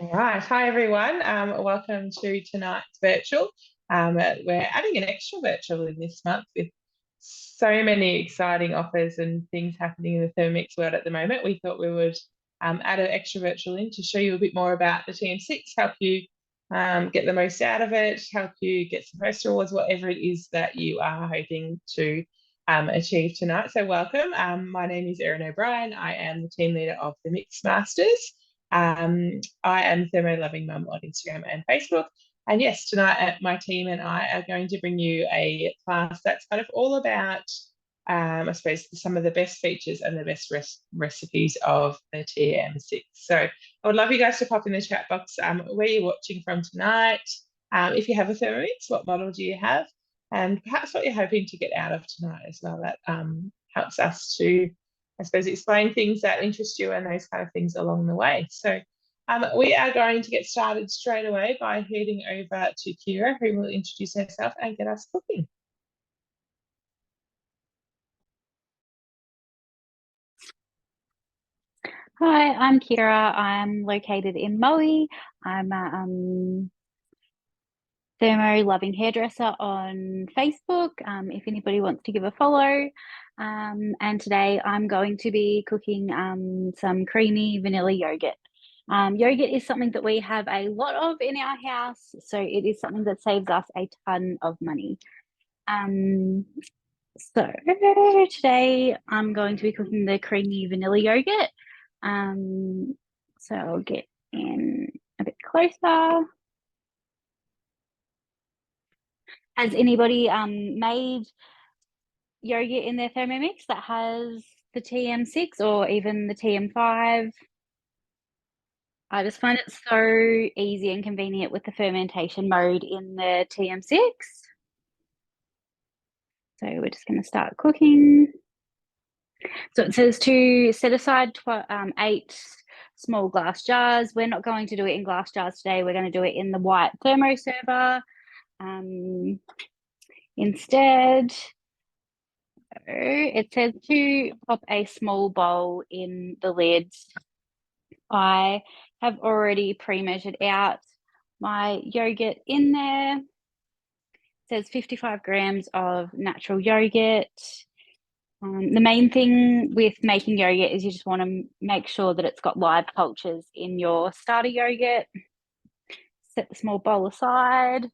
All right. Hi, everyone. Welcome to tonight's virtual. We're adding an extra virtual in this month with so many exciting offers and things happening in the Thermomix world at the moment. We thought we would add an extra virtual in to show you a bit more about the TM6, help you get the most out of it, help you get some post rewards, whatever it is that you are hoping to achieve tonight. So welcome. My name is Erin O'Brien. I am the team leader of the Mix Masters. I am Thermo Loving Mum on Instagram and Facebook. And yes, tonight my team and I are going to bring you a class that's kind of all about, I suppose, some of the best features and the best recipes of the TM6. So I would love you guys to pop in the chat box where you're watching from tonight. If you have a Thermomix, what model do you have? And perhaps what you're hoping to get out of tonight as well. That helps us to, I suppose, explain things that interest you and those kind of things along the way. So we are going to get started straight away by heading over to Kira, who will introduce herself and get us cooking. Hi, I'm Kira. I'm located in Maui. I'm a Thermo Loving Hairdresser on Facebook, if anybody wants to give a follow. And today I'm going to be cooking some creamy vanilla yogurt. Yogurt is something that we have a lot of in our house, so it is something that saves us a ton of money. So today I'm going to be cooking the creamy vanilla yogurt. So I'll get in a bit closer. Has anybody made yogurt in their Thermomix that has the TM6 or even the TM5? I just find it so easy and convenient with the fermentation mode in the TM6. So we're just going to start cooking. So it says to set aside 8 small glass jars. We're not going to do it in glass jars today. We're going to do it in the white thermo server instead. So it says to pop a small bowl in the lid. I have already pre-measured out my yogurt in there. It says 55 grams of natural yogurt. The main thing with making yogurt is you just want to make sure that it's got live cultures in your starter yogurt. Set the small bowl aside.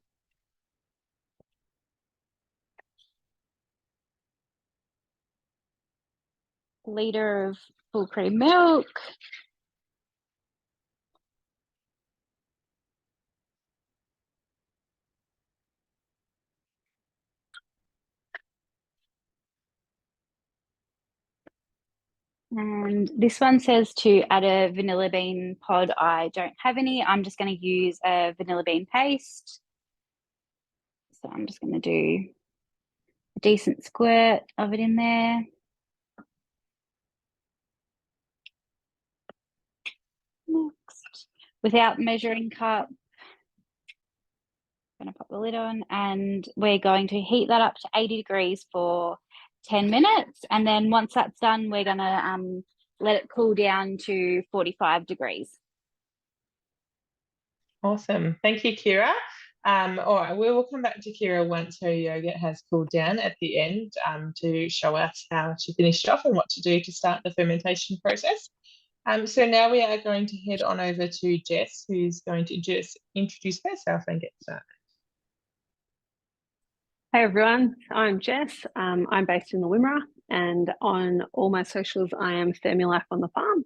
Liter of full cream milk. And this one says to add a vanilla bean pod. I don't have any. I'm just going to use a vanilla bean paste. So I'm just going to do a decent squirt of it in there. Next, without measuring cup, I'm going to pop the lid on and we're going to heat that up to 80 degrees for 10 minutes. And then once that's done, we're going to let it cool down to 45 degrees. Awesome. Thank you, Kira. All right, we will come back to Kira once her yogurt has cooled down at the end to show us how she finished off and what to do to start the fermentation process. So now we are going to head on over to Jess, who's going to just introduce herself and get started. Hey everyone, I'm Jess. I'm based in the Wimmera, and on all my socials I am Thermolife on the farm.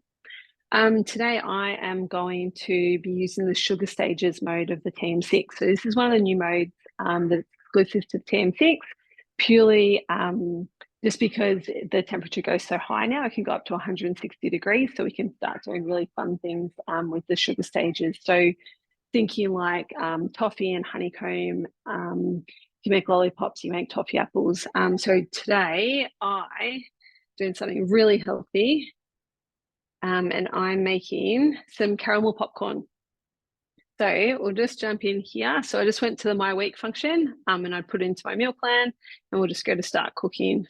Today I am going to be using the sugar stages mode of the TM6. So this is one of the new modes that's exclusive to the TM6, purely just because the temperature goes so high now. It can go up to 160 degrees, so we can start doing really fun things with the sugar stages. So thinking like toffee and honeycomb, you make lollipops, you make toffee apples. So today I'm doing something really healthy, and I'm making some caramel popcorn. So we'll just jump in here. So I just went to the My Week function and I put it into my meal plan, and we'll just go to start cooking.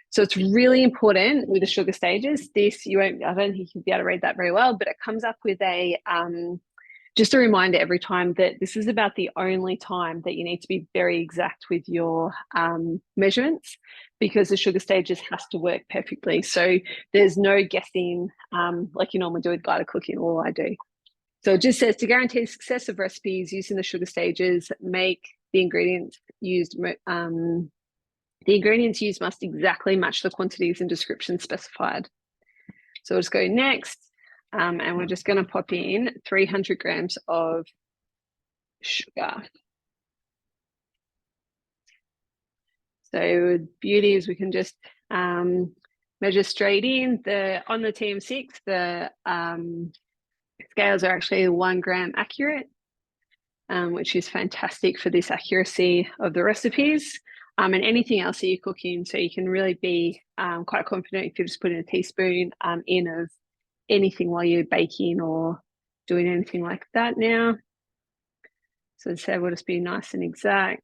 So it's really important with the sugar stages. This, I don't think you'll be able to read that very well, but it comes up with a Just a reminder every time that this is about the only time that you need to be very exact with your measurements, because the sugar stages has to work perfectly. So there's no guessing like you normally do with guided cooking, all I do. So it just says to guarantee success of recipes using the sugar stages, make the ingredients used must exactly match the quantities and descriptions specified. So we'll just go next, and we're just going to pop in 300 grams of sugar. So beauty is we can just measure straight in. On the TM6, the scales are actually 1 gram accurate, which is fantastic for this accuracy of the recipes. And anything else that you're cooking, so you can really be quite confident if you just put in a teaspoon in of anything while you're baking or doing anything like that now. So we'll just be nice and exact.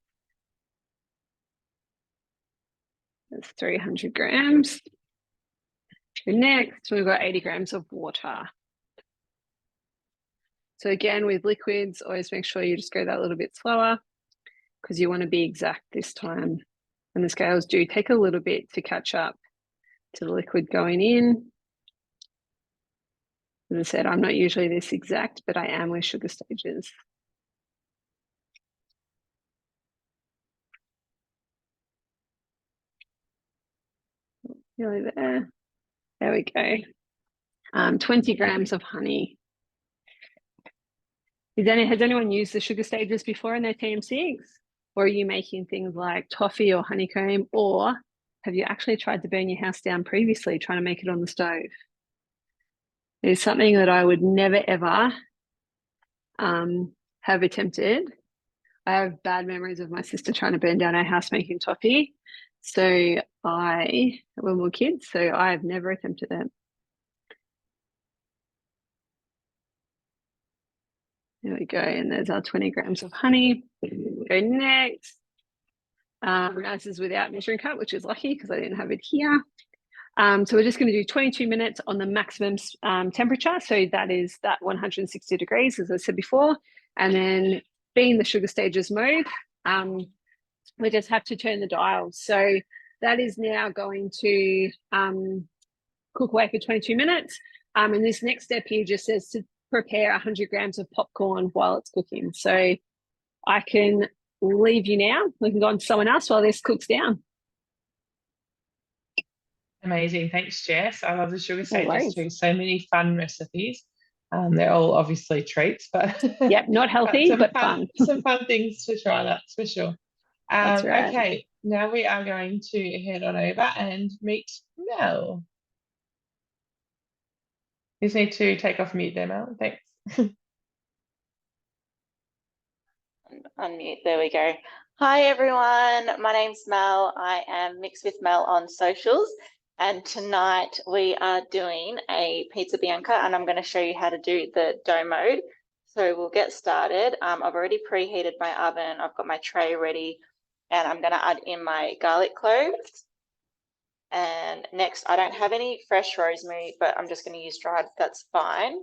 That's 300 grams. Next, we've got 80 grams of water. So again, with liquids, always make sure you just go that little bit slower, because you want to be exact this time. And the scales do take a little bit to catch up to the liquid going in. As I said, I'm not usually this exact, but I am with sugar stages. Nearly there. There we go. 20 grams of honey. Has anyone used the sugar stages before in their TM6? Or are you making things like toffee or honeycomb? Or have you actually tried to burn your house down previously, trying to make it on the stove? It's something that I would never, ever have attempted. I have bad memories of my sister trying to burn down our house making toffee. When we were kids, so I've never attempted it. There we go, and there's our 20 grams of honey. Go next. This is without measuring cup, which is lucky because I didn't have it here. So we're just going to do 22 minutes on the maximum temperature. So that is that 160 degrees, as I said before. And then being the sugar stages mode, we just have to turn the dial. So that is now going to cook away for 22 minutes. And this next step here just says to prepare 100 grams of popcorn while it's cooking. So I can leave you now. We can go on to someone else while this cooks down. Amazing. Thanks, Jess. I love the sugar stages worries. too. So many fun recipes. They're all obviously treats, but Yep, not healthy, but fun. Some fun things to try, that's for sure. That's right. Okay, now we are going to head on over and meet Mel. You just need to take off mute there, Mel. Thanks. Unmute, there we go. Hi everyone, my name's Mel. I am Mixed with Mel on socials, and tonight we are doing a pizza bianca, and I'm going to show you how to do the dough mode. So we'll get started. I've already preheated my oven. I've got my tray ready, and I'm going to add in my garlic cloves. And next, I don't have any fresh rosemary, but I'm just going to use dried. That's fine.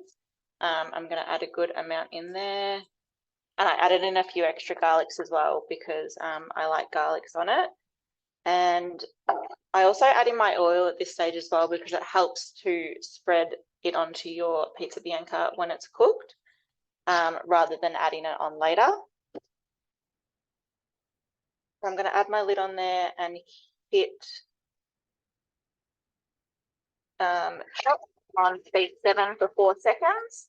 I'm going to add a good amount in there. And I added in a few extra garlics as well because I like garlics on it. And I also add in my oil at this stage as well because it helps to spread it onto your pizza bianca when it's cooked rather than adding it on later. So I'm going to add my lid on there and hit chop on speed 7 for 4 seconds.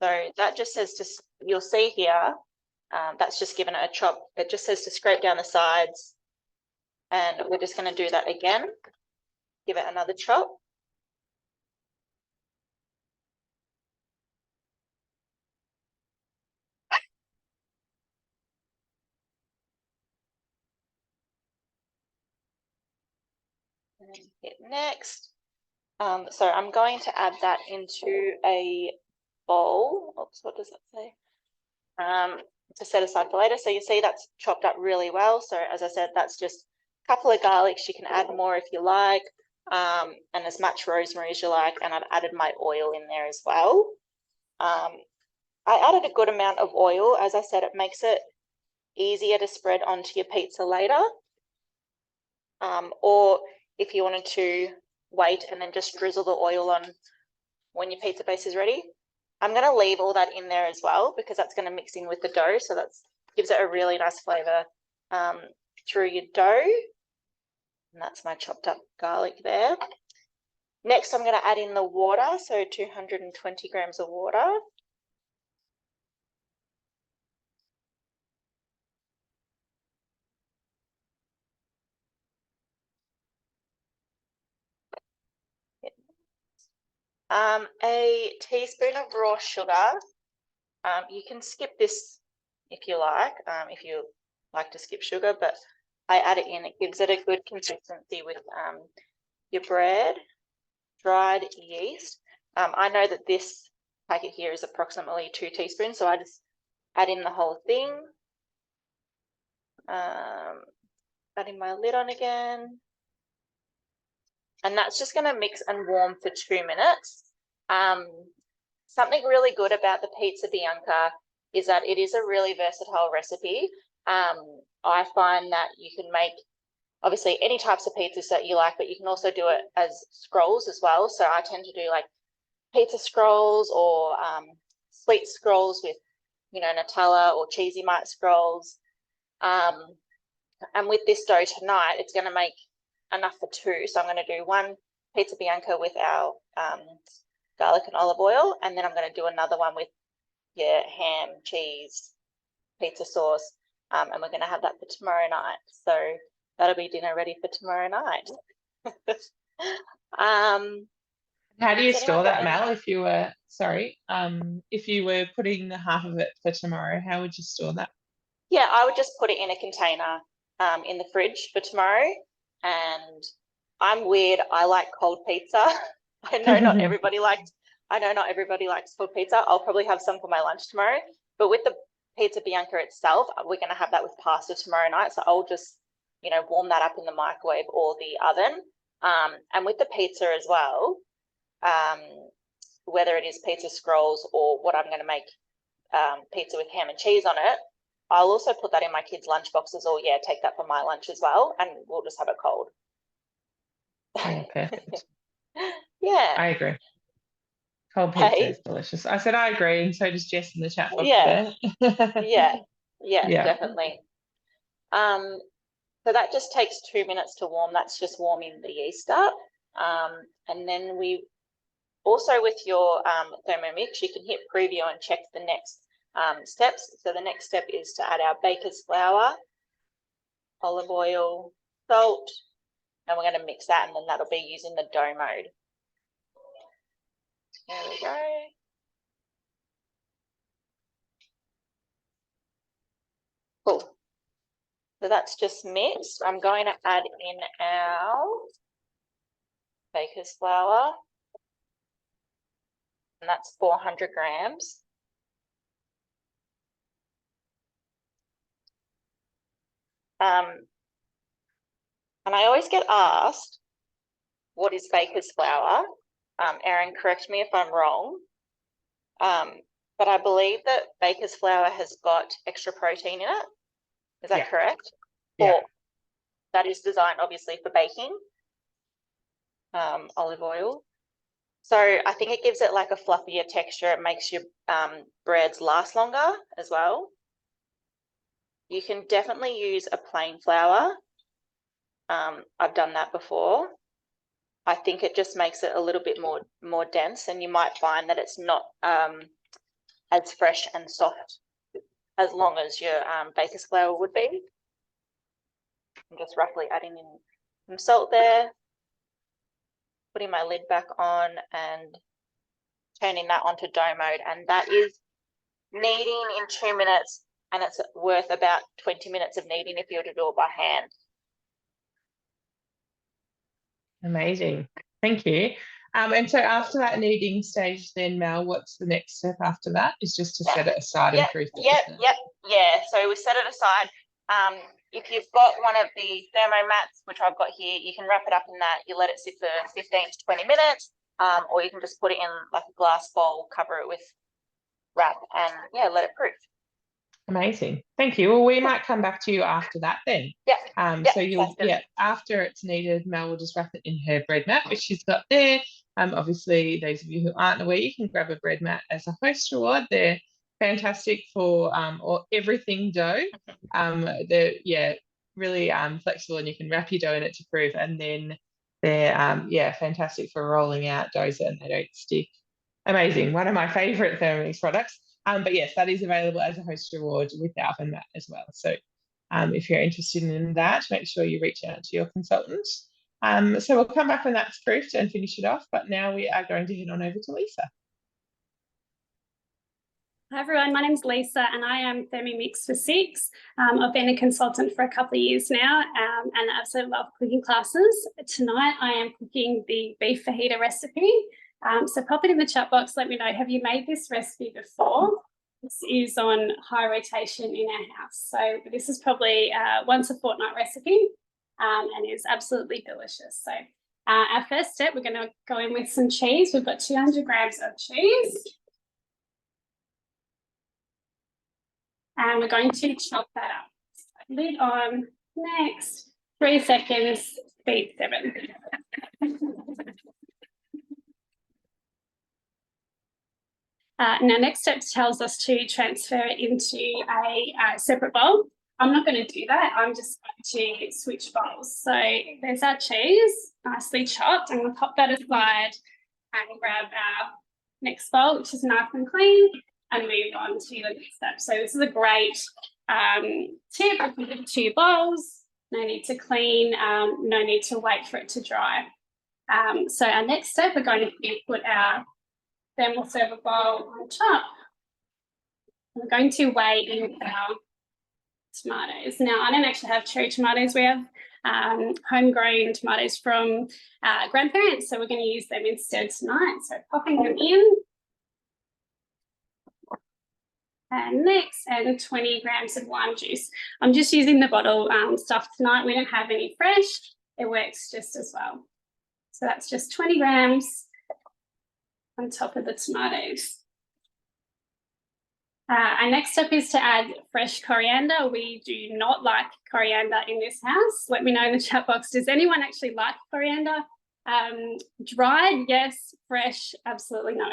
So that just says to, you'll see here, that's just given it a chop. It just says to scrape down the sides, and we're just going to do that again. Give it another chop. And then hit next. So I'm going to add that into a bowl. Oops, what does that say? To set aside for later. So you see that's chopped up really well. So as I said, that's just couple of garlics. You can add more if you like, and as much rosemary as you like. And I've added my oil in there as well. I added a good amount of oil. As I said, it makes it easier to spread onto your pizza later. Or if you wanted to wait and then just drizzle the oil on when your pizza base is ready. I'm going to leave all that in there as well because that's going to mix in with the dough. So that gives it a really nice flavour through your dough. And that's my chopped up garlic there. Next, I'm going to add in the water. So 220 grams of water. A teaspoon of raw sugar. You can skip this if you like to skip sugar, but I add it in. It gives it a good consistency with your bread. Dried yeast. I know that this packet here is approximately 2 teaspoons, so I just add in the whole thing. Adding my lid on again. And that's just going to mix and warm for 2 minutes. Something really good about the pizza bianca is that it is a really versatile recipe. I find that you can make obviously any types of pizzas that you like, but you can also do it as scrolls as well. So I tend to do like pizza scrolls or sweet scrolls with, Nutella or cheesy mite scrolls. And with this dough tonight, it's going to make enough for 2. So I'm going to do 1 pizza bianca with our garlic and olive oil, and then I'm going to do another one with ham, cheese, pizza sauce, and we're going to have that for tomorrow night. So that'll be dinner ready for tomorrow night. How do you store that, Mel? If you were if you were putting half of it for tomorrow, how would you store that? Yeah, I would just put it in a container in the fridge for tomorrow. And I'm weird. I like cold pizza. I know not everybody likes cold pizza. I'll probably have some for my lunch tomorrow. But with the pizza bianca itself, we're going to have that with pasta tomorrow night. So I'll just, warm that up in the microwave or the oven. And with the pizza as well, whether it is pizza scrolls or what I'm going to make pizza with ham and cheese on it, I'll also put that in my kids' lunch boxes or, take that for my lunch as well, and we'll just have it cold. Oh, perfect. Yeah. I agree. Cold pizza is delicious. I said I agree, and so does Jess in the chat box there. Yeah, definitely. So that just takes 2 minutes to warm. That's just warming the yeast up. And then we also, with your Thermomix, you can hit preview and check the next steps. So the next step is to add our baker's flour, olive oil, salt, and we're going to mix that, and then that'll be using the dough mode. There we go. Cool. So that's just mixed. I'm going to add in our baker's flour, and that's 400 grams. And I always get asked, what is baker's flour? Erin, correct me if I'm wrong. But I believe that baker's flour has got extra protein in it. Is that correct? Yeah. Or that is designed obviously for baking. Olive oil. So I think it gives it like a fluffier texture. It makes your breads last longer as well. You can definitely use a plain flour. I've done that before. I think it just makes it a little bit more dense, and you might find that it's not as fresh and soft as long as your baker's flour would be. I'm just roughly adding in some salt there, putting my lid back on and turning that onto dough mode, and that is kneading in 2 minutes, and it's worth about 20 minutes of kneading if you were to do it by hand. Amazing. Thank you. And so after that kneading stage then, Mel, what's the next step after that? Is just to set it aside and proofread it? Yeah. So we set it aside. if you've got one of the thermo mats, which I've got here, you can wrap it up in that. You let it sit for 15 to 20 minutes, or you can just put it in like a glass bowl, cover it with wrap, and yeah, let it proof. Amazing. Thank you. Well, we might come back to you after that then. Yeah. So you'll, after it's needed, Mel will just wrap it in her bread mat, which she's got there. Obviously, those of you who aren't aware, you can grab a bread mat as a host reward. They're fantastic for or everything dough. They're really flexible, and you can wrap your dough in it to proof, and then they're fantastic for rolling out doughs and they don't stick. Amazing. One of my favorite Thermomix products. But yes, that is available as a host reward with the oven mat as well. So if you're interested in that, make sure you reach out to your consultant. So we'll come back when that's proofed and finish it off. But now we are going to head on over to Lisa. Hi everyone, my name's Lisa and I am ThermoMix for 6. I've been a consultant for a couple of years now and I absolutely love cooking classes. Tonight I am cooking the beef fajita recipe. So pop it in the chat box, let me know, have you made this recipe before? This is on high rotation in our house. So this is probably once a fortnight recipe and is absolutely delicious. So our first step, we're going to go in with some cheese. We've got 200 grams of cheese. And we're going to chop that up. Lid on, next, 3 seconds, speed 7. Now, next step tells us to transfer it into a separate bowl. I'm not going to do that. I'm just going to switch bowls. So there's our cheese, nicely chopped. I'm going to pop that aside and grab our next bowl, which is nice and clean, and move on to the next step. So this is a great tip. If we have 2 bowls, no need to clean, no need to wait for it to dry. So our next step, we're going to put our, then we'll serve a bowl on top. We're going to weigh in our tomatoes. Now, I don't actually have cherry tomatoes. We have homegrown tomatoes from grandparents, so we're going to use them instead tonight. So popping them in. And next, and 20 grams of lime juice. I'm just using the bottle stuff tonight. We don't have any fresh. It works just as well. So that's just 20 grams on top of the tomatoes. Our next step is to add fresh coriander. We do not like coriander in this house. Let me know in the chat box. Does anyone actually like coriander? Dried, yes. Fresh, absolutely no.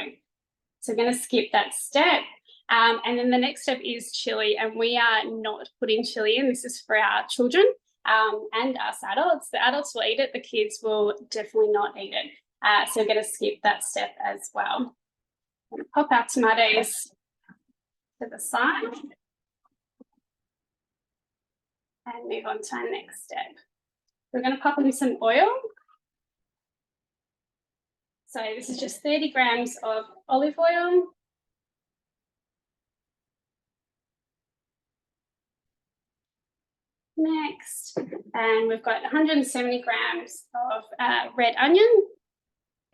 So we're going to skip that step. And then the next step is chili, and we are not putting chili in. This is for our children and us adults. The adults will eat it. The kids will definitely not eat it. So we're going to skip that step as well. I'm going to pop our tomatoes to the side and move on to our next step. We're going to pop in some oil. So this is just 30 grams of olive oil. Next, and we've got 170 grams of red onion.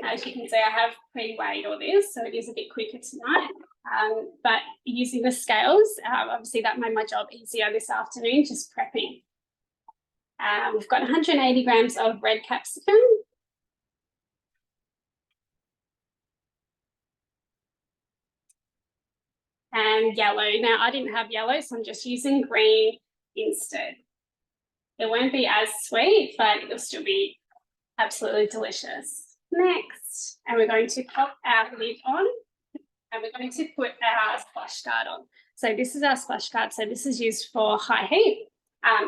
As you can see, I have pre-weighed all this, so it is a bit quicker tonight. But using the scales, obviously that made my job easier this afternoon, just prepping. We've got 180 grams of red capsicum. And yellow. Now, I didn't have yellow, so I'm just using green instead. It won't be as sweet, but it'll still be absolutely delicious. Next, and we're going to pop our lid on, and we're going to put our splash guard on. So this is our splash guard. So this is used for high heat.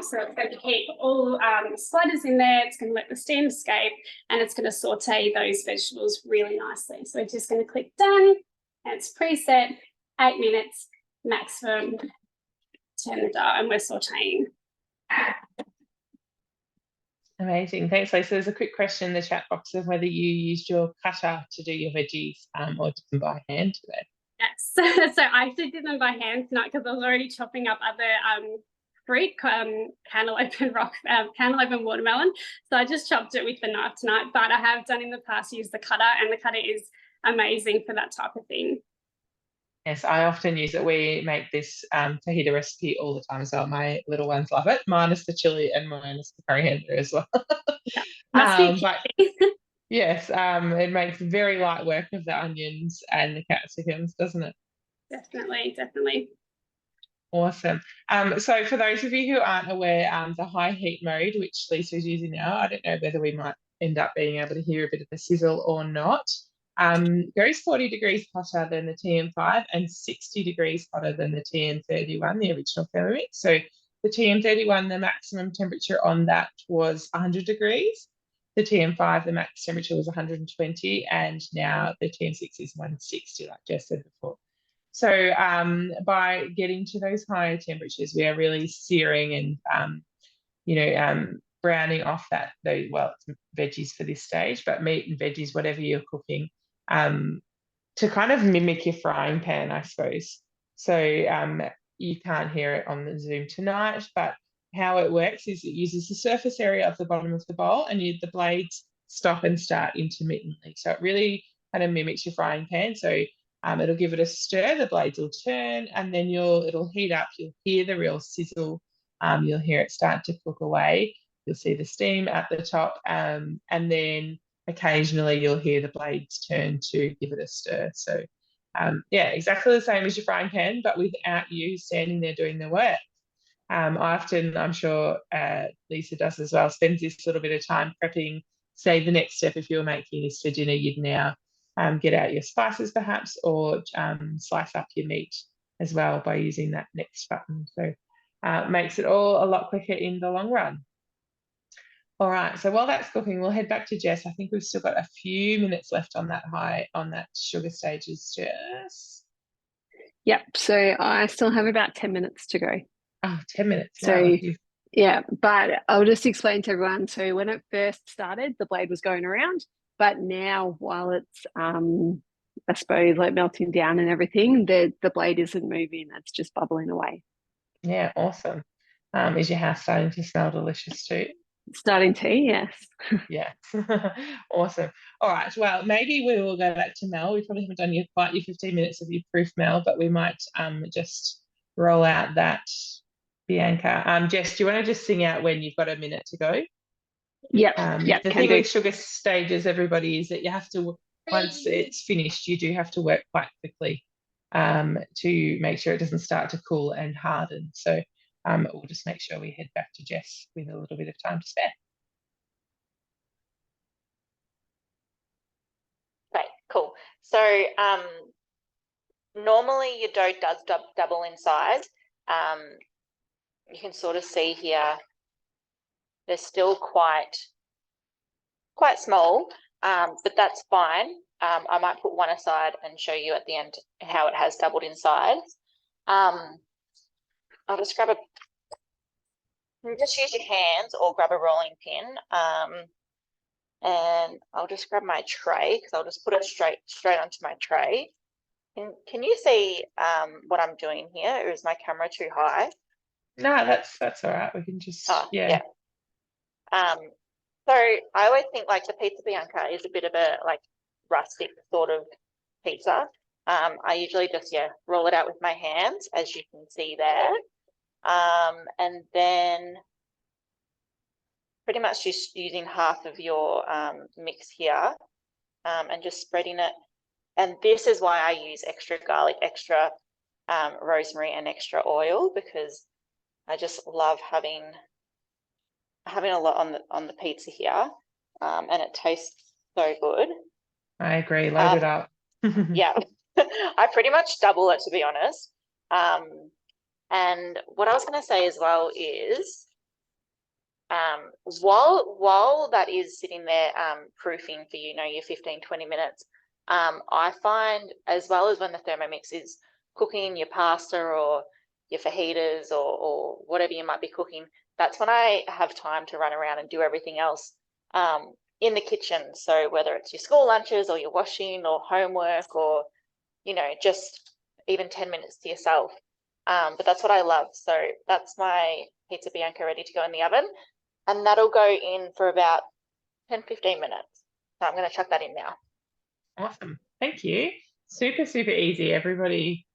So it's going to keep all the splatters in there. It's going to let the steam escape, and it's going to saute those vegetables really nicely. So we're just going to click done, and it's preset, 8 minutes maximum. Turn the dial, and we're sauteing. Amazing. Thanks, Lisa. There's a quick question in the chat box of whether you used your cutter to do your veggies or did them by hand today. Yes. So I actually did them by hand tonight because I was already chopping up other fruit, cantaloupe and watermelon. So I just chopped it with the knife tonight, but I have done in the past use the cutter, and the cutter is amazing for that type of thing. Yes, I often use it. We make this fajita recipe all the time, so my little ones love it, minus the chili and minus the coriander as well. Must be But key. yes, it makes very light work of the onions and the capsicums, doesn't it? Definitely, definitely. Awesome. So for those of you who aren't aware, the high heat mode, which Lisa is using now, I don't know whether we might end up being able to hear a bit of the sizzle or not, goes 40 degrees hotter than the TM5 and 60 degrees hotter than the TM31, the original Thermomix. So the TM31, the maximum temperature on that was 100 degrees. The TM5, the max temperature was 120, and now the TM6 is 160, like Jess said before. So by getting to those higher temperatures, we are really searing and browning off well, it's veggies for this stage, but meat and veggies, whatever you're cooking, to kind of mimic your frying pan, I suppose. So you can't hear it on the Zoom tonight, but how it works is it uses the surface area of the bottom of the bowl, and the blades stop and start intermittently. So it really kind of mimics your frying pan. So it'll give it a stir, the blades will turn, and then it'll heat up. You'll hear the real sizzle. You'll hear it start to cook away. You'll see the steam at the top, and then occasionally you'll hear the blades turn to give it a stir. So yeah, exactly the same as your frying pan, but without you standing there doing the work. I often, I'm sure Lisa does as well, spends this little bit of time prepping. Say the next step, if you were making this for dinner, you'd now get out your spices perhaps, or slice up your meat as well by using that next button. So makes it all a lot quicker in the long run. All right, so while that's cooking, we'll head back to Jess. I think we've still got a few minutes left on that sugar stages, Jess. Yep. So I still have about 10 minutes to go. Oh, 10 minutes. So Wow, yeah, but I'll just explain to everyone. So when it first started, the blade was going around, but now while it's I suppose like melting down and everything, the blade isn't moving, it's just bubbling away. yeah, awesome. Is your house starting to smell delicious too? Starting to, yes. Yeah, awesome. All right, well, maybe we will go back to Mel. We probably haven't done quite your 15 minutes of your proof, Mel, but we might just roll out that Bianca. Jess, do you want to just sing out when you've got a minute to go? Yep. The thing with sugar stages, everybody, is that you have to, once it's finished, you do have to work quite quickly to make sure it doesn't start to cool and harden. So we'll just make sure we head back to Jess with a little bit of time to spare. Great, cool. So normally your dough does double in size. You can sort of see here, they're still quite small, but that's fine. I might put one aside and show you at the end how it has doubled in size. I'll just grab you just use your hands or grab a rolling pin. And I'll just grab my tray because I'll just put it straight onto my tray. Can you see what I'm doing here, or is my camera too high? No, that's all right. We can just yeah. So I always think like the pizza Bianca is a bit of a like rustic sort of pizza. I usually just roll it out with my hands, as you can see there, and then pretty much just using half of your mix here, and just spreading it. And this is why I use extra garlic, extra rosemary, and extra oil, because I just love having a lot on the pizza here, and it tastes so good. I agree. Load it up. Yeah, I pretty much double it, to be honest. And what I was going to say as well is, while that is sitting there proofing for your 15-20 minutes, I find, as well as when the Thermomix is cooking your pasta or your fajitas or whatever you might be cooking, that's when I have time to run around and do everything else in the kitchen. So whether it's your school lunches or your washing or homework, or just even 10 minutes to yourself. But that's what I love. So that's my pizza Bianca ready to go in the oven, and that'll go in for about 10-15 minutes. So I'm going to chuck that in now. Awesome. Thank you. Super, super easy. Everybody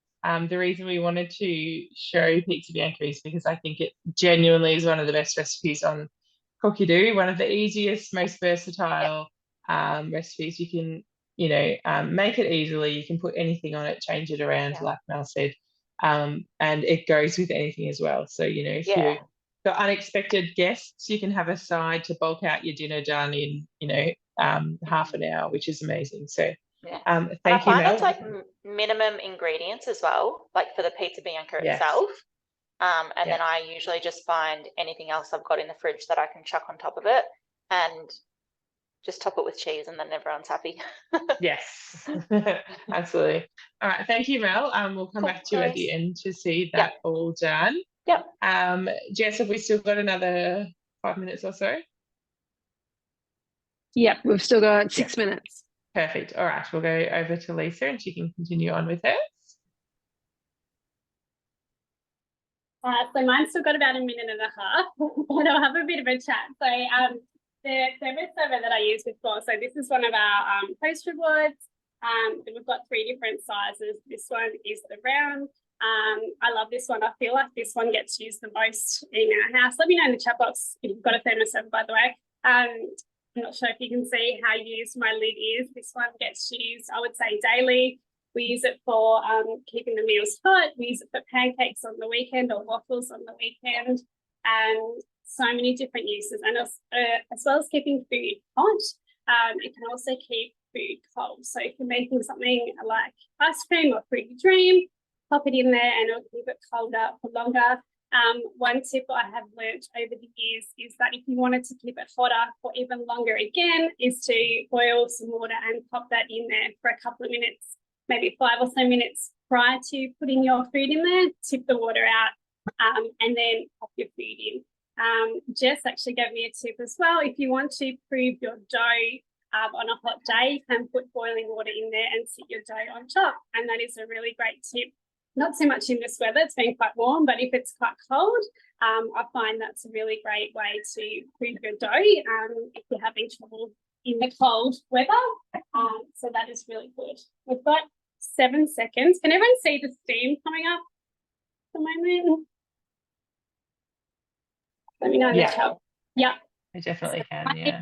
The reason we wanted to show Pizza Bianca is because I think it genuinely is one of the best recipes on Cookie-Doo, one of the easiest, most versatile recipes. You can, make it easily. You can put anything on it, change it around, like Mel said, and it goes with anything as well. So, if you've got unexpected guests, you can have a side to bulk out your dinner done in, half an hour, which is amazing. So, thank you, I find Mel. it's like minimum ingredients as well, like for the Pizza Bianca itself. And then I usually just find anything else I've got in the fridge that I can chuck on top of it and just top it with cheese, and then everyone's happy. Yes, absolutely. All right, thank you, Mel. We'll come back to you at the end to see that all done. Yep. Jess, have we still got another 5 minutes or so? Yep, we've still got 6 minutes. Perfect. All right, we'll go over to Lisa and she can continue on with hers. So mine's still got about a minute and a half, but I'll have a bit of a chat. So the service server that I used before, so this is one of our post rewards. We've got 3 different sizes. This one is the round. I love this one. I feel like this one gets used the most in our house. Let me know in the chat box if you've got a thermos server, by the way. I'm not sure if you can see how used my lid is. This one gets used, I would say, daily. We use it for keeping the meals hot. We use it for pancakes on the weekend or waffles on the weekend, and so many different uses. And as well as keeping food hot, it can also keep food cold. So if you're making something like ice cream or fruity dream, pop it in there and it'll keep it colder for longer. One tip I have learned over the years is that if you wanted to keep it hotter for even longer again, is to boil some water and pop that in there for a couple of minutes, maybe 5 or so minutes prior to putting your food in there, tip the water out, and then pop your food in. Jess actually gave me a tip as well. If you want to prove your dough on a hot day, you can put boiling water in there and sit your dough on top. And that is a really great tip. Not so much in this weather, it's been quite warm, but if it's quite cold, I find that's a really great way to prove your dough if you're having trouble in the cold weather. So that is really good. We've got 7 seconds. Can everyone see the steam coming up at the moment? Let me know in the chat. Yeah. I definitely can, yeah.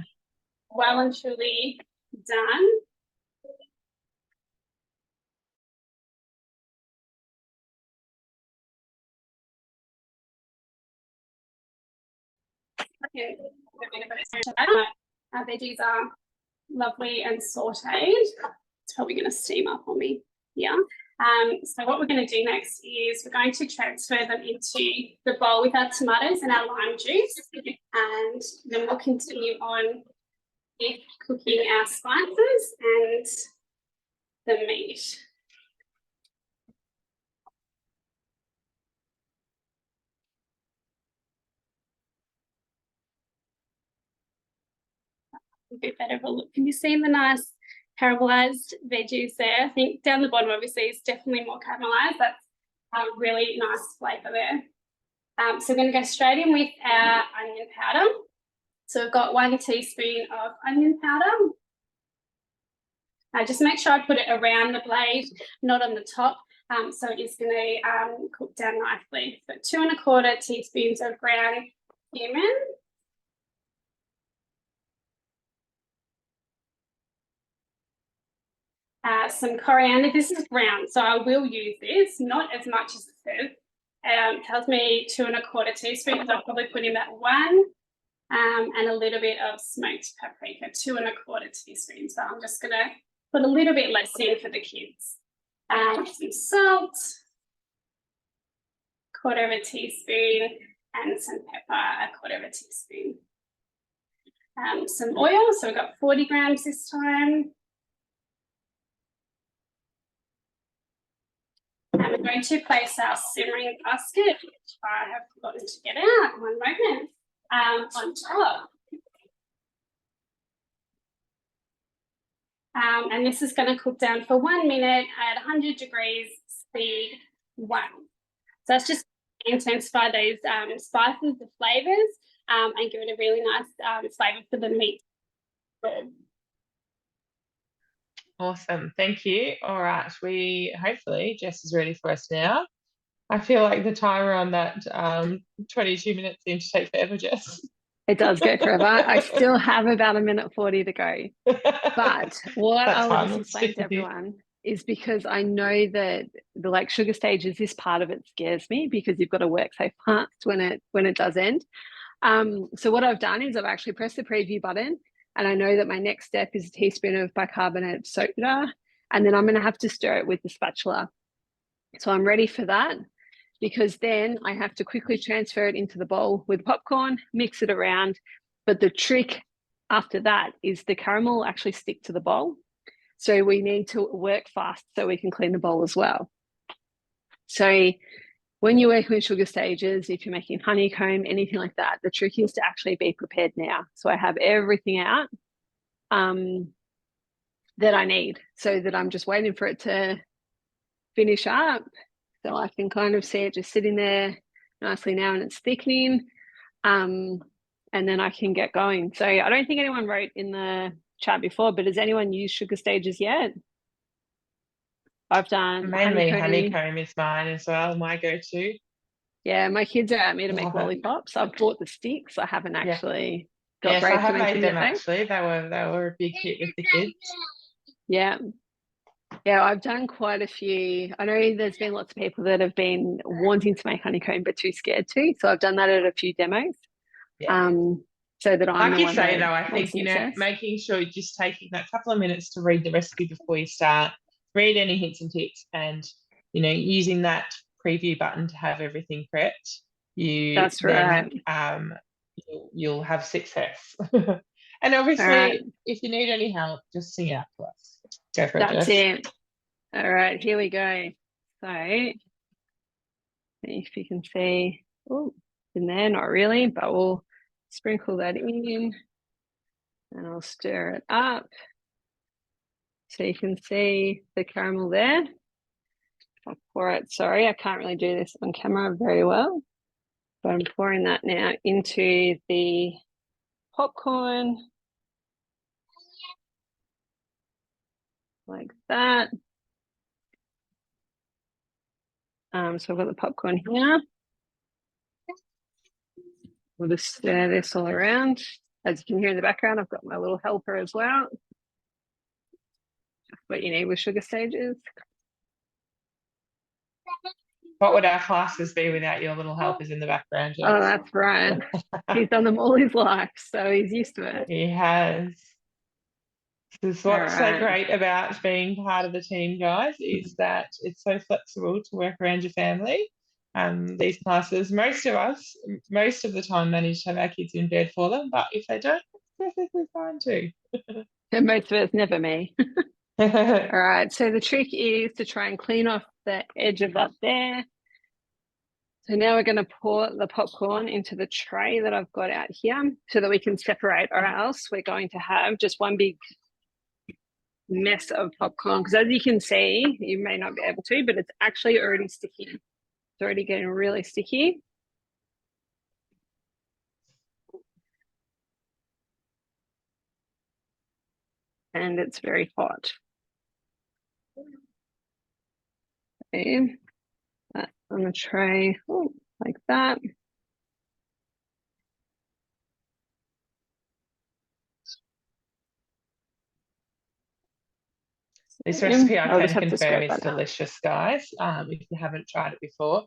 Well and truly done. Our veggies are lovely and sauteed. It's probably going to steam up on me here. So what we're going to do next is we're going to transfer them into the bowl with our tomatoes and our lime juice, and then we'll continue on with cooking our spices and the meat. A bit better of a look. Can you see the nice caramelized veggies there? I think down the bottom obviously is definitely more caramelized. That's a really nice flavour there. So we're going to go straight in with our onion powder. So we've got 1 teaspoon of onion powder. Just make sure I put it around the blade, not on the top, so it is going to cook down nicely. So 2 1/4 teaspoons of ground cumin. Some coriander. This is ground, so I will use this, not as much as it says. Tells me 2 1/4 teaspoons. I'll probably put in that 1, and a little bit of smoked paprika, 2 1/4 teaspoons. So I'm just going to put a little bit less in for the kids. Some salt, 1/4 teaspoon, and some pepper, 1/4 teaspoon. Some oil, so we've got 40 grams this time. And we're going to place our simmering basket, which I have forgotten to get out. One moment. On top. And this is going to cook down for 1 minute at 100 degrees, speed 1. So that's just intensify those spices, the flavours, and give it a really nice flavour for the meat. Awesome. Thank you. All right. Hopefully Jess is ready for us now. I feel like the timer on that 22 minutes seems to take forever, Jess. It does go forever. I still have about 1:40 to go. But what I will just explain to everyone is because I know that the like sugar stages, this part of it scares me because you've got to work so fast when it does end. So what I've done is I've actually pressed the preview button, and I know that my next step is a teaspoon of bicarbonate soda, and then I'm going to have to stir it with the spatula. So I'm ready for that, because then I have to quickly transfer it into the bowl with popcorn, mix it around. But the trick after that is the caramel will actually stick to the bowl. So we need to work fast so we can clean the bowl as well. So when you're working with sugar stages, if you're making honeycomb, anything like that, the trick is to actually be prepared now. So I have everything out that I need, so that I'm just waiting for it to finish up. So I can kind of see it just sitting there nicely now, and it's thickening. And then I can get going. So I don't think anyone wrote in the chat before, but has anyone used sugar stages yet? I've done mainly honeycomb is mine as well, my go-to. Yeah, my kids are at me to make lollipops. I've bought the sticks. I haven't actually got Yes, I have made them actually. They were a big hit with the kids. Yeah. Yeah, I've done quite a few. I know there's been lots of people that have been wanting to make honeycomb but too scared to. So I've done that at a few demos. Yeah. So that I'm like you say though, I think making sure you're just taking that couple of minutes to read the recipe before you start, read any hints and tips, and using that preview button to have everything prepped. That's right. You'll have success. And obviously, if you need any help, just sing out to us. Go for it. That's it. All right, here we go. So if you can see, oh, in there, not really, but we'll sprinkle that in and I'll stir it up. So you can see the caramel there. I'll pour it. Sorry, I can't really do this on camera very well, but I'm pouring that now into the popcorn. Like that. So I've got the popcorn here. We'll just stir this all around. As you can hear in the background, I've got my little helper as well. Just what you need with sugar stages. What would our classes be without your little helpers in the background, Jess? Oh, that's right. He's done them all his life, so he's used to it. He has. This is what's so great about being part of the team, guys, is that it's so flexible to work around your family. These classes, most of the time manage to have our kids in bed for them, but if they don't, it's perfectly fine too. And most of it's never me. All right, so the trick is to try and clean off the edge of that there. So now we're going to pour the popcorn into the tray that I've got out here so that we can separate, or else we're going to have just one big mess of popcorn, because as you can see, you may not be able to, but it's actually already sticky. It's already getting really sticky. And it's very hot. Okay. That on the tray, like that. This recipe I can confirm is delicious, guys. If you haven't tried it before,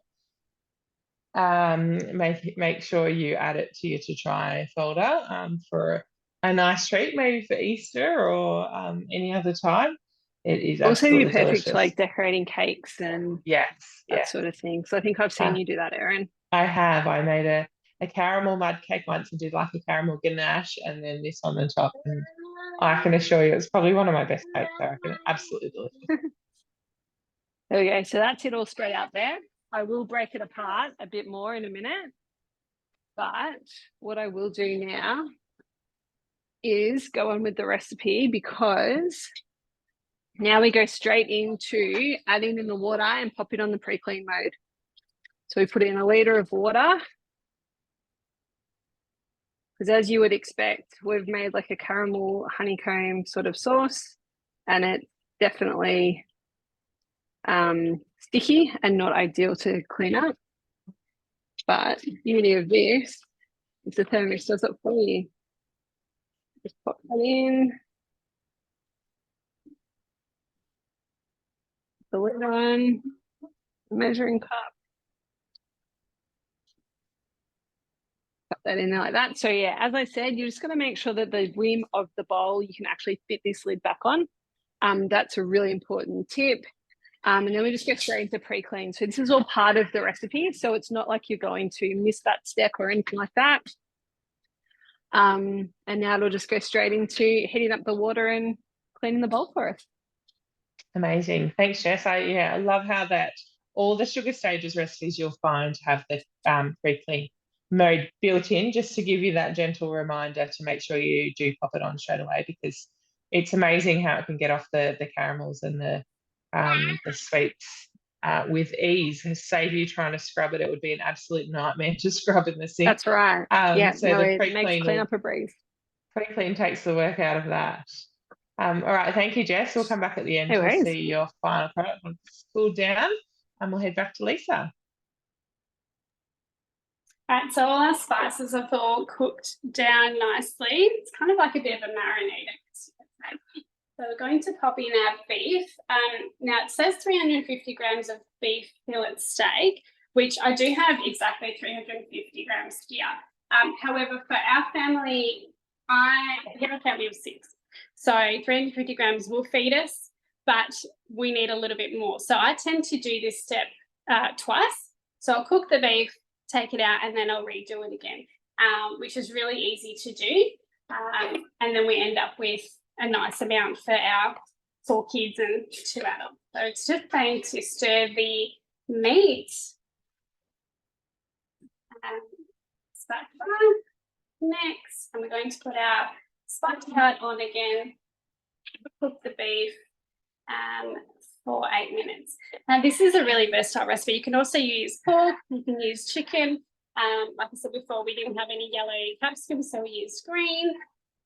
make sure you add it to your to try folder for a nice treat, maybe for Easter or any other time. It is also be perfect delicious. For like decorating cakes and that sort of thing. So I think I've seen you do that, Erin. I have. I made a caramel mud cake once and did like a caramel ganache and then this on the top. And I can assure you it's probably one of my best cakes. I reckon. Absolutely delicious. There we go. So that's it all spread out there. I will break it apart a bit more in a minute. But what I will do now is go on with the recipe, because now we go straight into adding in the water and pop it on the pre-clean mode. So we put in 1 litre of water, because as you would expect, we've made like a caramel honeycomb sort of sauce, and it's definitely sticky and not ideal to clean up. But the beauty of this is the Thermomix does it for you. Just pop that in. The lid on, the measuring cup. Put that in there like that. So yeah, as I said, you're just going to make sure that the rim of the bowl, you can actually fit this lid back on. That's a really important tip. And then we just go straight into pre-clean. So this is all part of the recipe. So it's not like you're going to miss that step or anything like that. And now it'll just go straight into heating up the water and cleaning the bowl for us. Amazing. Thanks, Jess. I love how that all the sugar stages recipes you'll find have the pre-clean mode built in, just to give you that gentle reminder to make sure you do pop it on straight away, because it's amazing how it can get off the caramels and the sweets with ease. Save you trying to scrub it. It would be an absolute nightmare to scrub in the sink. That's right. Yeah, so no, the it makes clean up a breeze. Pre-clean takes the work out of that. All right, thank you, Jess. We'll come back at the end No to worries. see your final product once it's cooled down, and we'll head back to Lisa. Right, so all our spices have all cooked down nicely. It's kind of like a bit of a marinade, I guess you could say. So we're going to pop in our beef. Now it says 350 grams of beef fillet steak, which I do have exactly 350 grams here. However, for our family, we have a family of 6. So 350 grams will feed us, but we need a little bit more. So I tend to do this step twice. So I'll cook the beef, take it out, and then I'll redo it again, which is really easy to do. And then we end up with a nice amount for our 4 kids and 2 adults. So it's just going to stir the meat. Back next, and we're going to put our spice cut on again, cook the beef for 8 minutes. Now this is a really versatile recipe. You can also use pork, you can use chicken. Like I said before, we didn't have any yellow capsicum, so we used green,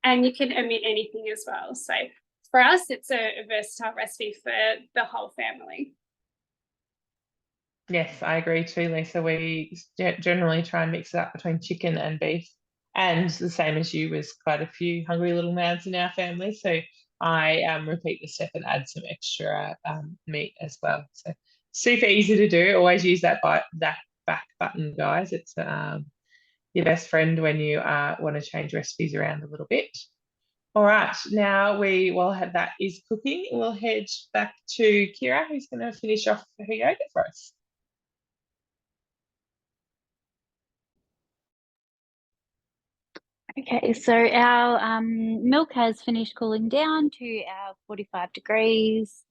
and you can omit anything as well. So for us, it's a versatile recipe for the whole family. Yes, I agree too, Lisa. We generally try and mix it up between chicken and beef, and the same as you, was quite a few hungry little mouths in our family. So I repeat the step and add some extra meat as well. So super easy to do. Always use that back button, guys. It's your best friend when you want to change recipes around a little bit. All right, now while that is cooking, we'll head back to Kira, who's going to finish off her yogurt for us. Okay, so our milk has finished cooling down to our 45 degrees.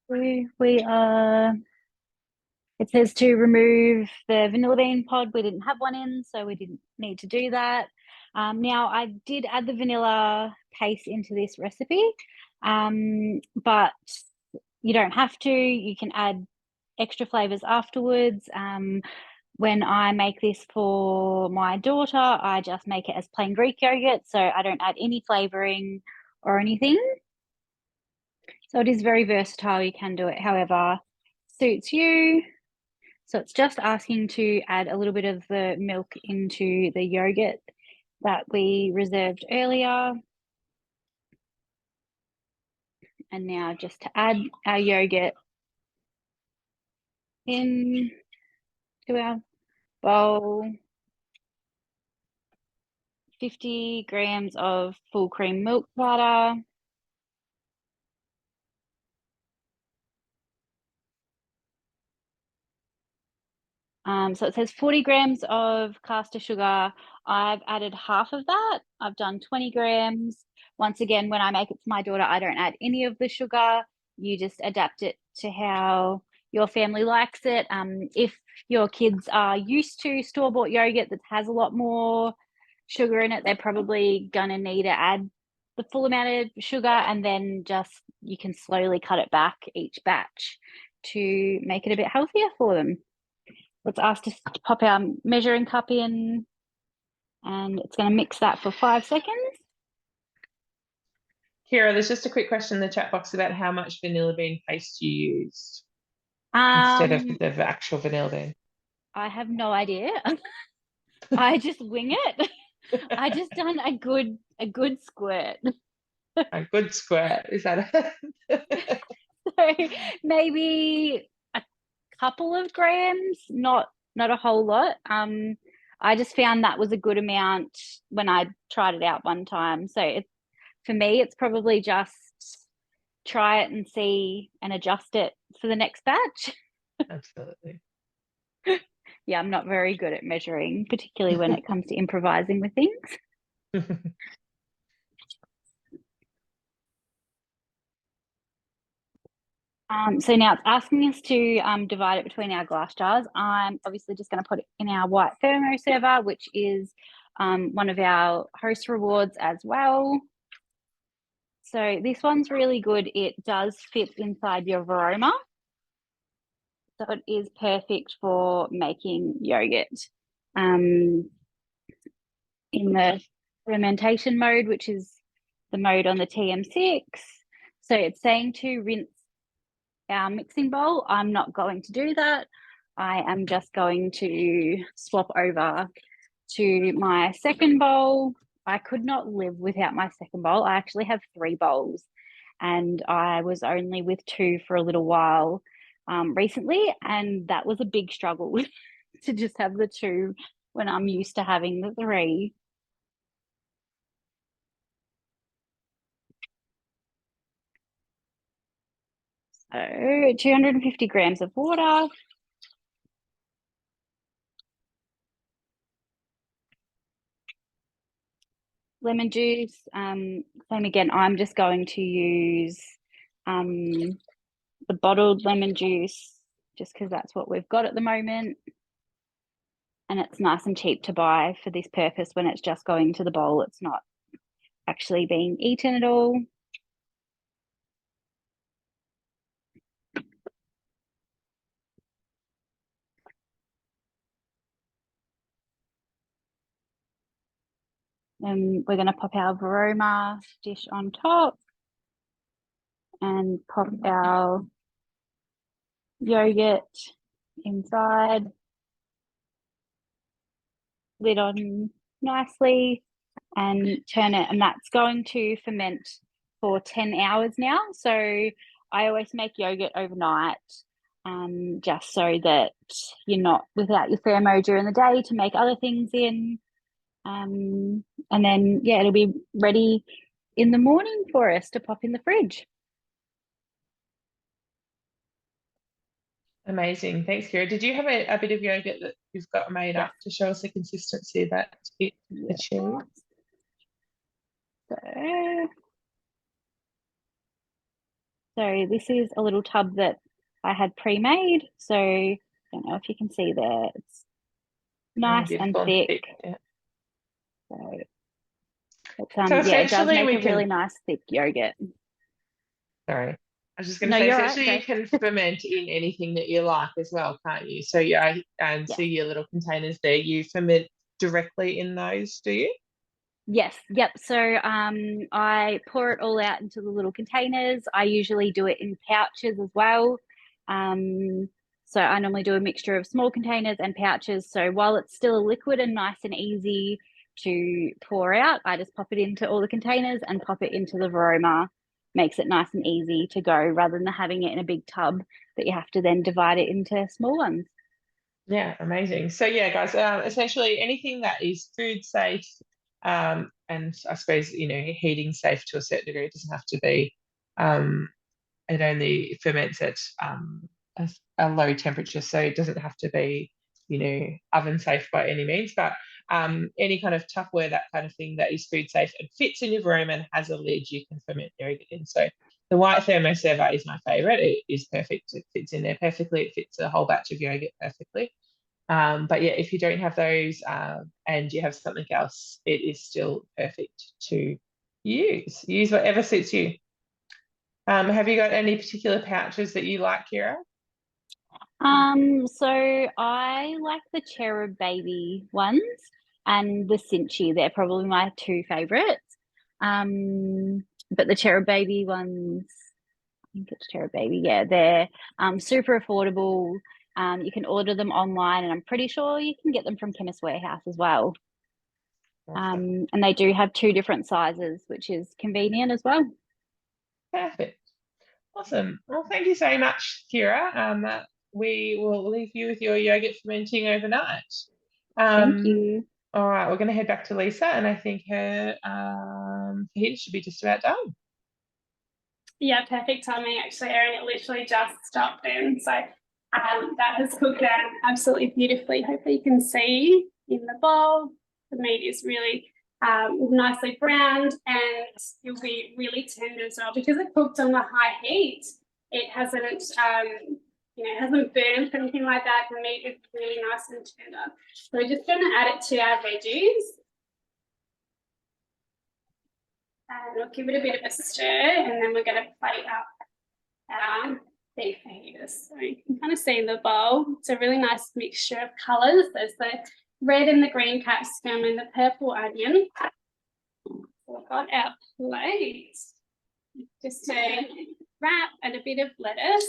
We are, it says to remove the vanilla bean pod. We didn't have one in, so we didn't need to do that. Now, I did add the vanilla paste into this recipe, but you don't have to. You can add extra flavors afterwards. When I make this for my daughter, I just make it as plain Greek yogurt, so I don't add any flavoring or anything. So it is very versatile. You can do it however suits you. So it's just asking to add a little bit of the milk into the yogurt that we reserved earlier. And now just to add our yogurt in to our bowl. 50 grams of full cream milk powder. So it says 40 grams of caster sugar. I've added half of that. I've done 20 grams. Once again, when I make it for my daughter, I don't add any of the sugar. You just adapt it to how your family likes it. If your kids are used to store-bought yogurt that has a lot more sugar in it, they're probably going to need to add the full amount of sugar, and then just you can slowly cut it back each batch to make it a bit healthier for them. Let's ask us to pop our measuring cup in, and it's going to mix that for 5 seconds. Kira, there's just a quick question in the chat box about how much vanilla bean paste you used instead of the actual vanilla bean. I have no idea. I just wing it. I just done a good squirt. A good squirt, is that it? So maybe a couple of grams, not a whole lot. I just found that was a good amount when I tried it out one time. So for me, it's probably just try it and see and adjust it for the next batch. Absolutely. Yeah, I'm not very good at measuring, particularly when it comes to improvising with things. So now it's asking us to divide it between our glass jars. I'm obviously just going to put it in our white thermo server, which is one of our host rewards as well. So this one's really good. It does fit inside your Varoma. So it is perfect for making yogurt in the fermentation mode, which is the mode on the TM6. So it's saying to rinse our mixing bowl. I'm not going to do that. I am just going to swap over to my second bowl. I could not live without my second bowl. I actually have 3 bowls, and I was only with 2 for a little while recently, and that was a big struggle to just have the 2 when I'm used to having the 3. So 250 grams of water. Lemon juice, same again, I'm just going to use the bottled lemon juice just because that's what we've got at the moment. And it's nice and cheap to buy for this purpose when it's just going to the bowl. It's not actually being eaten at all. And we're going to pop our Varoma dish on top and pop our yogurt inside. Lid on nicely and turn it, and that's going to ferment for 10 hours now. So I always make yogurt overnight just so that you're not without your thermo during the day to make other things in. And then, yeah, it'll be ready in the morning for us to pop in the fridge. Amazing. Thanks, Kira. Did you have a bit of yogurt that you've got made up to show us the consistency that it achieved? So this is a little tub that I had pre-made. So I don't know if you can see there. It's nice and thick. Yeah. So it's, So yeah, it does essentially make a really nice thick yogurt. Sorry. I was just going to say, essentially you can ferment in anything that you like as well, can't you? So yeah, and see your little containers there, you ferment directly in those, do you? Yes, yep. So I pour it all out into the little containers. I usually do it in pouches as well. So I normally do a mixture of small containers and pouches. So while it's still a liquid and nice and easy to pour out, I just pop it into all the containers and pop it into the Varoma. Makes it nice and easy to go rather than having it in a big tub that you have to then divide it into small ones. Yeah, amazing. So yeah, guys, essentially anything that is food safe, and I suppose, you know, heating safe to a certain degree. It doesn't have to be, it only ferments at a low temperature, so it doesn't have to be, you know, oven safe by any means, but any kind of Tupperware, that kind of thing that is food safe and fits in your room and has a lid, you can ferment yogurt in. So the white thermo server is my favorite. It is perfect. It fits in there perfectly. It fits a whole batch of yogurt perfectly. But yeah, if you don't have those and you have something else, it is still perfect to use. Use whatever suits you. Have you got any particular pouches that you like, Kira? So I like the Cherub Baby ones and the Cinchi. They're probably my 2 favorites. but the Cherub Baby ones, I think it's Cherub Baby, yeah, they're super affordable. You can order them online, and I'm pretty sure you can get them from Chemist Warehouse as well. Awesome. And they do have 2 different sizes, which is convenient as well. Perfect. Awesome. Well, thank you so much, Kira. We will leave you with your yogurt fermenting overnight. Thank you. All right, we're going to head back to Lisa, and I think her fajita should be just about done. Yeah, perfect timing actually, Erin. It literally just stopped then. So that has cooked down absolutely beautifully. Hopefully you can see in the bowl, the meat is really nicely browned, and it'll be really tender as well. Because it cooked on the high heat, it hasn't it hasn't burnt or anything like that. The meat is really nice and tender. So we're just going to add it to our veggies. And we'll give it a bit of a stir, and then we're going to plate up our beef fajitas. So you can kind of see in the bowl, it's a really nice mixture of colours. There's the red and the green capsicum and the purple onion. So we've got our plate. Just a wrap and a bit of lettuce.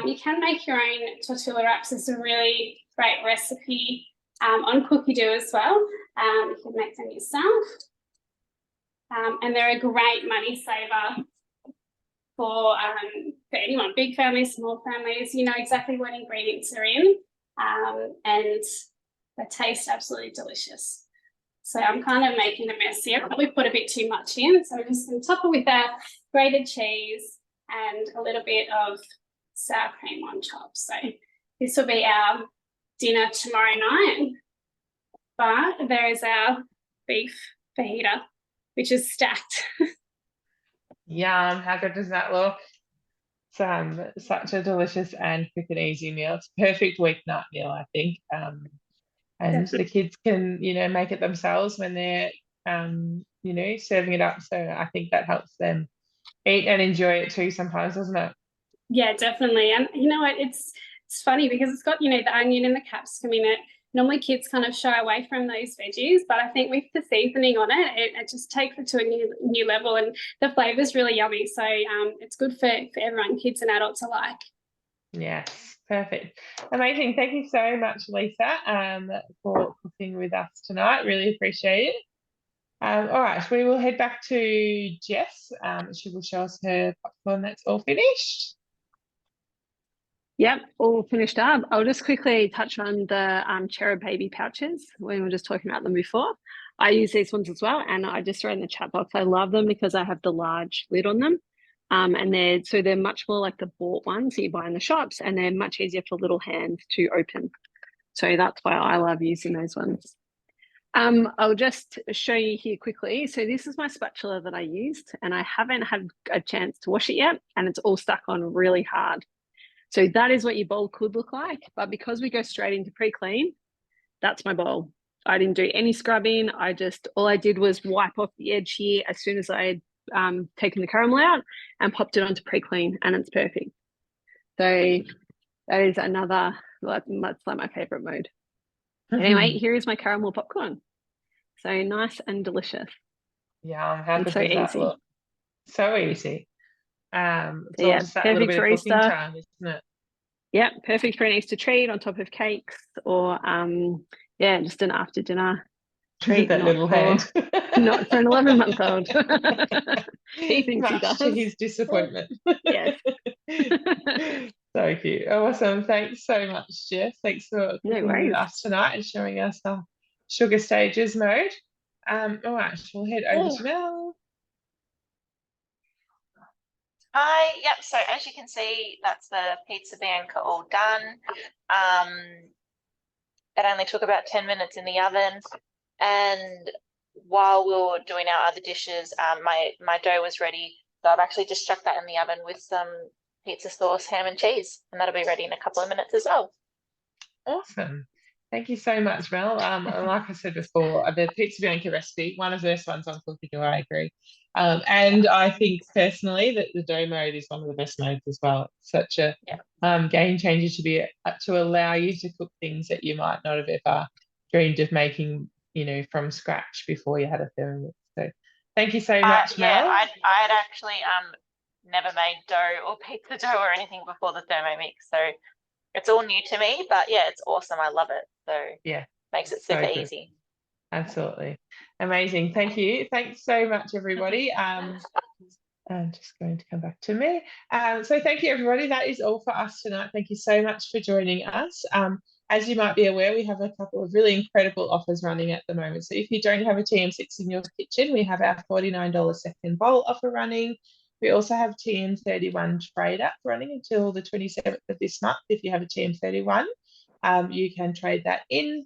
You can make your own tortilla wraps. It's a really great recipe on Cookie Dough as well. You can make them yourself. And they're a great money saver for anyone, big families, small families. You know exactly what ingredients are in, and they taste absolutely delicious. So I'm kind of making a mess here. We put a bit too much in, so we're just going to top it with our grated cheese and a little bit of sour cream on top. So this will be our dinner tomorrow night. But there is our beef fajita, which is stacked. Yum, how good does that look? It's such a delicious and quick and easy meal. It's a perfect weeknight meal, I think. And Definitely. the kids can, make it themselves when they're, serving it up. So I think that helps them eat and enjoy it too sometimes, doesn't it? Yeah, definitely. And you know what? It's funny because it's got, the onion and the capsicum in it. Normally kids kind of shy away from those veggies, but I think with the seasoning on it, it just takes it to a new level, and the flavour is really yummy. So it's good for everyone, kids and adults alike. Yes, perfect. Amazing. Thank you so much, Lisa, for cooking with us tonight. Really appreciate it. All right, we will head back to Jess. She will show us her popcorn that's all finished. Yep, all finished up. I'll just quickly touch on the Cherub Baby pouches. We were just talking about them before. I use these ones as well, and I just wrote in the chat box, I love them because I have the large lid on them. And they're much more like the bought ones that you buy in the shops, and they're much easier for little hands to open. So that's why I love using those ones. I'll just show you here quickly. So this is my spatula that I used, and I haven't had a chance to wash it yet, and it's all stuck on really hard. So that is what your bowl could look like. But because we go straight into pre-clean, that's my bowl. I didn't do any scrubbing. All I did was wipe off the edge here as soon as I had taken the caramel out and popped it onto pre-clean, and it's perfect. So that is another, that's like my favorite mode. Anyway, here is my caramel popcorn. So nice and delicious. Yeah, how good so does that easy. look? So easy. It's all Yeah, just that little bit of cooking time, isn't it? Yeah, perfect for an Easter treat on top of cakes, or just an after dinner treat. That little hand. Not for an 11-month-old. He thinks he Much does. to his disappointment. Yes. So cute. Awesome. Thanks so much, Jess. Thanks for cooking with us tonight and showing us the sugar stages mode. All right, we'll head over to Mel. Hi, yep, so as you can see, that's the pizza bianca all done. It only took about 10 minutes in the oven, and while we were doing our other dishes, my dough was ready, so I've actually just chucked that in the oven with some pizza sauce, ham and cheese, and that'll be ready in a couple of minutes as well. Awesome. Thank you so much, Mel. Like I said before, the pizza bianca recipe, one of the best ones on Cookie Dough, I agree. And I think personally that the dough mode is one of the best modes as well. It's such a game changer to allow you to cook things that you might not have ever dreamed of making, from scratch before you had a Thermomix. So Thank you so much, Yeah, Mel. I'd actually never made dough or pizza dough or anything before the Thermomix, so it's all new to me. But yeah, it's awesome. I love it. So Yeah, makes it so super good. easy. Absolutely. Amazing. Thank you. Thanks so much, everybody. I'm just going to come back to me. So thank you, everybody. That is all for us tonight. Thank you so much for joining us. As you might be aware, we have a couple of really incredible offers running at the moment. So if you don't have a TM6 in your kitchen, we have our $49 second bowl offer running. We also have TM31 trade up running until the 27th of this month. If you have a TM31, you can trade that in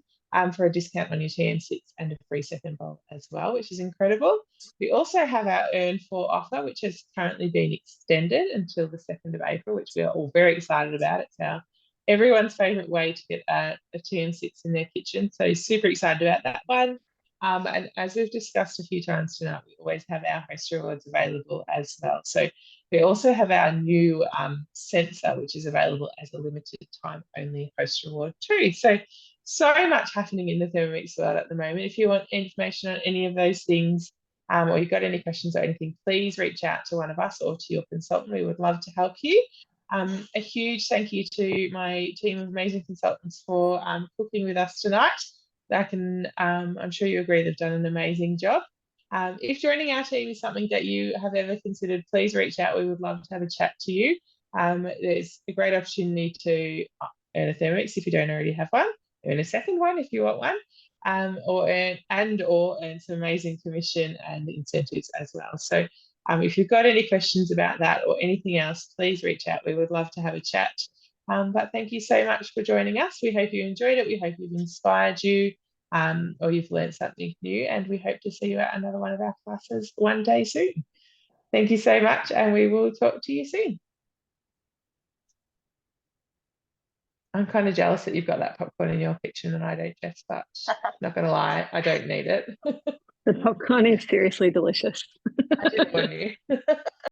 for a discount on your TM6 and a free second bowl as well, which is incredible. We also have our Earn For offer, which has currently been extended until the 2nd of April, which we are all very excited about. It's everyone's favourite way to get a TM6 in their kitchen. So super excited about that one. And as we've discussed a few times tonight, we always have our host rewards available as well. So we also have our new sensor, which is available as a limited time only host reward too. So much happening in the Thermomix world at the moment. If you want information on any of those things, or you've got any questions or anything, please reach out to one of us or to your consultant. We would love to help you. A huge thank you to my team of amazing consultants for cooking with us tonight. I'm sure you agree they've done an amazing job. If joining our team is something that you have ever considered, please reach out. We would love to have a chat to you. There's a great opportunity to earn a Thermomix if you don't already have one, earn a second one if you want one, or earn some amazing commission and incentives as well. So if you've got any questions about that or anything else, please reach out. We would love to have a chat. But thank you so much for joining us. We hope you enjoyed it. We hope we've inspired you, or you've learned something new, and we hope to see you at another one of our classes one day soon. Thank you so much, and we will talk to you soon. I'm kind of jealous that you've got that popcorn in your kitchen and I don't, Jess, but not going to lie, I don't need it. The popcorn is seriously delicious. I didn't warn you.